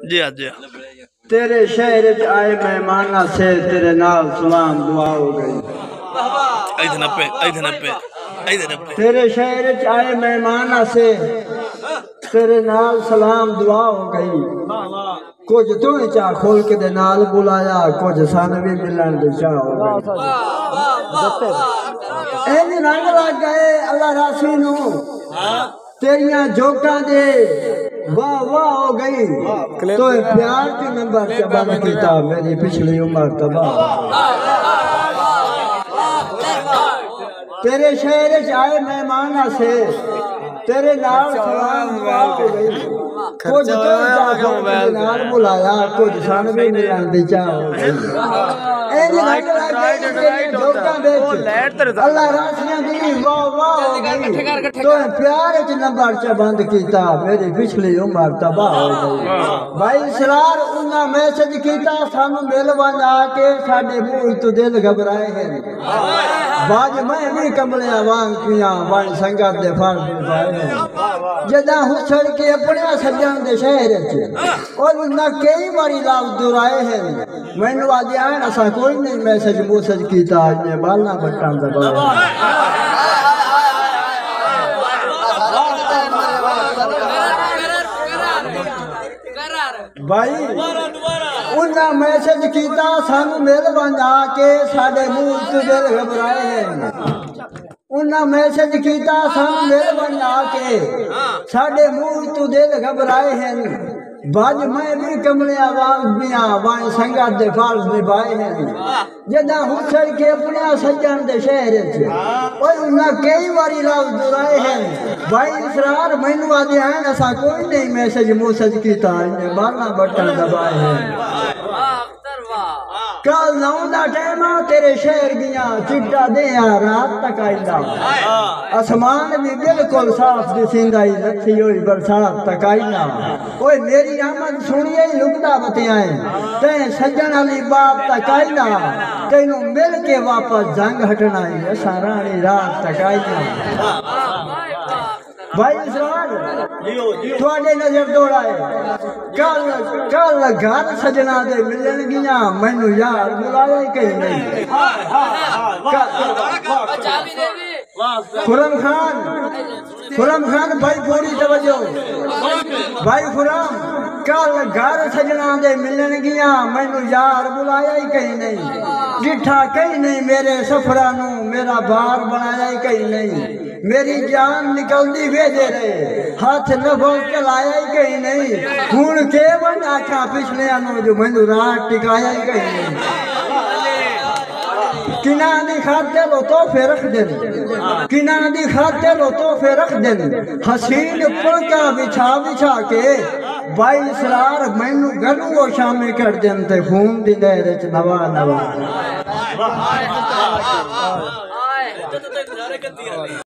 जी हाँ जी हाँ। तेरे शहर च आए मेहमाना से तेरे नाल सलाम दुआ हो गई। तेरे शहर च आए मेहमाना से तेरे नाल सलाम दुआ हो गई। कुछ तू चा खोल के दे नाल बुलाया, कुछ सन भी मिलन दे चाह हो गई। इंज रंग लग गए अल्लाह रासी नू तेरिया जोका दे वाह वाह हो गई। तो प्यार के नंबर से बंद किया मेरी पिछली उम्र तबाह। तेरे शहर च आए मेहमान से तेरे नाल सलाम दुआ हो गई। कुछ तो नाल बुलाया, कुछ सन भी मिलन दी चाह हो गई। अल्लाह रासियां दी वाह वाह हो गई। तो प्यार च नंबर च बंद किया मेरी पिछली उम्र तबाह हो गई। भाई सरार उन्हें मैसेज किया सानू मिल बन आके साडे मुंह तो दिल घबराए हैं। बाज मैं भी कमलिया वांग पिया वाई संगत दे फल पाए हैं। जदा हुसड़ के अपने सज्जन दे शहर च और उन्हें कई बारी लाभ दुराए हैं। मैनू आज आए असा कोई नहीं मैसेज मूसेज किया ने बालना बट्टा दबाया। भाई उन्हें मैसेज किया सानू मिल बन आके साडे मुंह तो दिल घबराए हैं। उन्हें मैसेज किया सानू मिल बन आके साडे मुंह तो दिल घबराए हैं। बाज मैं भी कमले आवाज बिया वाई संगत दे फल निभाए हैं। जदा हुसड़ के अपने सज्जन दे शहर च और उन्हें कई बारी लाभ दुराए हैं। भाई इसरार मैनू आदि आए असा कोई नहीं मैसेज मूसेज किया इन्हें बारना बटन दबाए हैं। कल 9 दा टाइम तेरे शहर गया चिट्टा दे रात तक आईदा। आसमान भी बिल्कुल साफ दिसींदा ही लथी हुई बरसात तक आईना। ओए मेरी आमद सुनिए ही लुकदा बतियाए ते सज्जन अली बाप तक आईना। तेनू मिल के वापस जंग हटना ही असा रानी रात तक आईना। भाई इसरार थोड़े नजर दौड़ाए कल घर सजना दे मिलन गया मैनू यार बुलाया ही कहीं नहीं। खुरम खान भाई पूरी तवज्जो भाई खुरम कल घर सजना दे मिलन गया मैनू यार बुलाया ही कहीं नहीं। डिठा कहीं नहीं मेरे सफरा नू मेरा बार बनाया ही कहीं नहीं। मेरी जान निकलती भेजे रहे हाथ नफो के लाया ही कहीं नहीं। हूं के बन आखा पिछले जो मैनू रात टिकाया ही कहीं नहीं। किना दी खाते लो तोहफे रख देन, किना दी खाते लो तोहफे रख देन। हसीन पुलका बिछा बिछा के भाई सरार मैनू गलू वो शामे कर देन ते खून दी लहर च नवा नवा।